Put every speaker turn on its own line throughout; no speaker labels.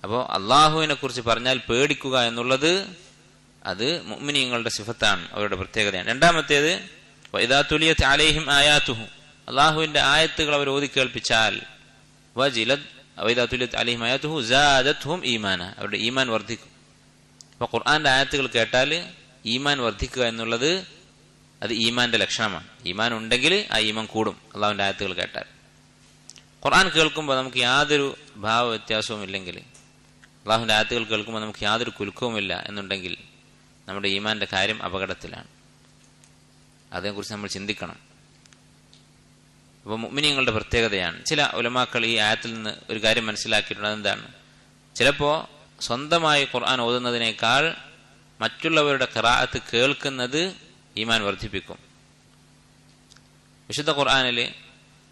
അപ്പോൾ അള്ളാഹുവിനെ കുറിച്ച് പറഞ്ഞാൽ പേടിക്കുക എന്നുള്ളത് അത് മുഅ്മിനീങ്ങളുടെ സിഫത്താണ്, അവരുടെ പ്രത്യേകതയാണ്. രണ്ടാമത്തേത് വഇദാ തുലിയത് അലൈഹിം ആയാതുഹു, അള്ളാഹുവിന്റെ ആയത്തുകൾ അവർ ഓതി കേൾപ്പിച്ചാൽ വജിലത് വഇദാ തുലിയത് അലൈഹിം ആയാതുഹു സാദത്ഹും ഈമാന, അവരുടെ ഈമാൻ വർദ്ധിക്കും. അപ്പോൾ ഖുർആന്റെ ആയത്തുകൾ കേട്ടാൽ ഈമാൻ വർദ്ധിക്കുക എന്നുള്ളത് അത് ഈമാന്റെ ലക്ഷണമാണ്. ഈമാൻ ഉണ്ടെങ്കിൽ ആ ഈമാൻ കൂടും അള്ളാഹുവിന്റെ ആയത്തുകൾ കേട്ടാൽ. ഖുർആൻ കേൾക്കുമ്പോൾ നമുക്ക് യാതൊരു ഭാവ വ്യത്യാസവും ഇല്ലെങ്കിൽ, അള്ളാഹുവിന്റെ ആയത്തുകൾ കേൾക്കുമ്പോൾ നമുക്ക് യാതൊരു കുലുക്കവുമില്ല എന്നുണ്ടെങ്കിൽ നമ്മുടെ ഈമാന്റെ കാര്യം അപകടത്തിലാണ്. അതേക്കുറിച്ച് നമ്മൾ ചിന്തിക്കണം. അപ്പോൾ മുഅ്മിനീങ്ങളുടെ പ്രത്യേകതയാണ്. ചില ഉലമാക്കൾ ഈ ആയത്തിൽ നിന്ന് ഒരു കാര്യം മനസ്സിലാക്കിയിട്ടുള്ളത് എന്താണ്? ചിലപ്പോൾ സ്വന്തമായി ഖുർആൻ ഓതുന്നതിനേക്കാൾ മറ്റുള്ളവരുടെ ഖിറാഅത്ത് കേൾക്കുന്നത് ഈമാൻ വർദ്ധിപ്പിക്കും. വിശുദ്ധ ഖുർആനിൽ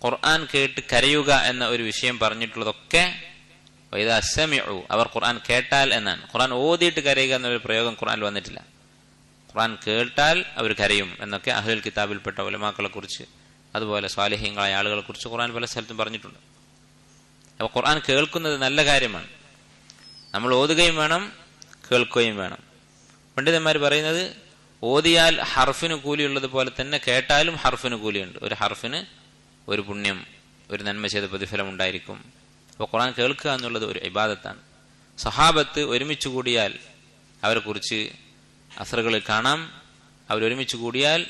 ഖുർആൻ കേട്ട് കരയുക എന്ന ഒരു വിഷയം പറഞ്ഞിട്ടുള്ളതൊക്കെ വഇദാ സമിഉ, അവർ ഖുർആൻ കേട്ടാൽ എന്നാണ്. ഖുർആൻ ഓതിയിട്ട് കരയുക എന്നൊരു പ്രയോഗം ഖുർആനിൽ വന്നിട്ടില്ല. ഖുർആൻ കേട്ടാൽ അവർ കരയും എന്നൊക്കെ അഹ്ലുൽ കിതാബിൽപ്പെട്ട ഉലമാക്കളെ കുറിച്ച്, അതുപോലെ സ്വാലിഹീങ്ങളായ ആളുകളെ കുറിച്ച് ഖുർആൻ പല സ്ഥലത്തും പറഞ്ഞിട്ടുണ്ട്. അപ്പോൾ ഖുർആൻ കേൾക്കുന്നത് നല്ല കാര്യമാണ്. നമ്മൾ ഓതുകയും വേണം, കേൾക്കുകയും വേണം. പണ്ഡിതന്മാർ പറയുന്നത് ഓതിയാൽ ഹർഫിന് കൂലിയുള്ളത് പോലെ തന്നെ കേട്ടാലും ഹർഫിന് കൂലിയുണ്ട്. ഒരു ഹർഫിന് ഒരു പുണ്യം, ഒരു നന്മ ചെയ്ത പ്രതിഫലം ഉണ്ടായിരിക്കും. അപ്പോൾ ഖുർആൻ കേൾക്കുക എന്നുള്ളത് ഒരു ഇബാദത്താണ്. സഹാബത്ത് ഒരുമിച്ച് കൂടിയാൽ അവരെ കുറിച്ച് അസ്റുകളിൽ കാണാം. അവരൊരുമിച്ച് കൂടിയാൽ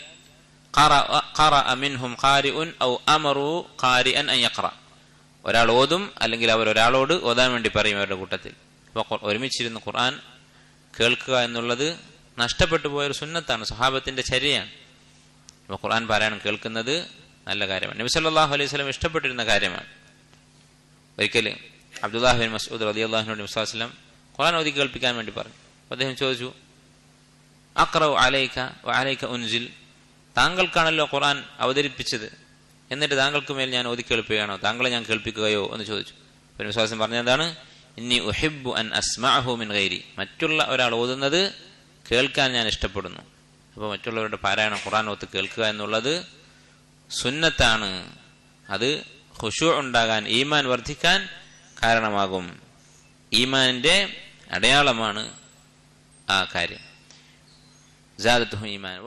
ഒരാൾ ഓതും, അല്ലെങ്കിൽ അവർ ഒരാളോട് ഓതാൻ വേണ്ടി പറയും അവരുടെ കൂട്ടത്തിൽ. അപ്പോൾ ഒരുമിച്ചിരുന്ന് ഖുർആൻ കേൾക്കുക എന്നുള്ളത് നഷ്ടപ്പെട്ടു പോയൊരു സുന്നത്താണ്, സഹാബത്തിന്റെ ചര്യയാണ്. അപ്പോൾ ഖുർആൻ പാരായണം കേൾക്കുന്നത് നല്ല കാര്യമാണ്. നബി സല്ലല്ലാഹു അലൈഹി വസല്ലം ഇഷ്ടപ്പെട്ടിരുന്ന കാര്യമാണ്. ഒരിക്കൽ അബ്ദുല്ലാഹ് ബിൻ മസ്ഊദ് റളിയല്ലാഹു അൻഹു വസല്ലം ഖുർആൻ ഓതി കേൾപ്പിക്കാൻ വേണ്ടി പറഞ്ഞു. അദ്ദേഹം ചോദിച്ചു, അഖ്റഉ അലൈക വഅലൈക ഉൻസിൽ, താങ്കൾക്കാണല്ലോ ഖുർആൻ അവതരിപ്പിച്ചത്, എന്നിട്ട് താങ്കൾക്ക് മേൽ ഞാൻ ഓതി കേൾപ്പിക്കുകയാണോ, താങ്കളെ ഞാൻ കേൾപ്പിക്കുകയോ എന്ന് ചോദിച്ചു. അപ്പോൾ നബി സല്ലല്ലാഹു അലൈഹി വസല്ലം പറഞ്ഞത് എന്താണ്? ഇന്നി ഉഹിബ്ബു അൻ അസ്മഅഹു മിൻ ഗൈരി, മറ്റുള്ള ഒരാൾ ഓതുന്നത് കേൾക്കാൻ ഞാൻ ഇഷ്ടപ്പെടുന്നു. അപ്പോൾ മറ്റുള്ളവരുടെ പാരായണം ഖുർആൻ ഓത്ത് കേൾക്കുക എന്നുള്ളത് സുന്നത്താണ്. അത് ഖുശൂ ഉണ്ടാകാൻ, ഈമാൻ വർദ്ധിക്കാൻ കാരണമാകും. ഈമാനിന്റെ അടയാളമാണ് ആ കാര്യം. സാദത്തുഹും ഈമാൻ.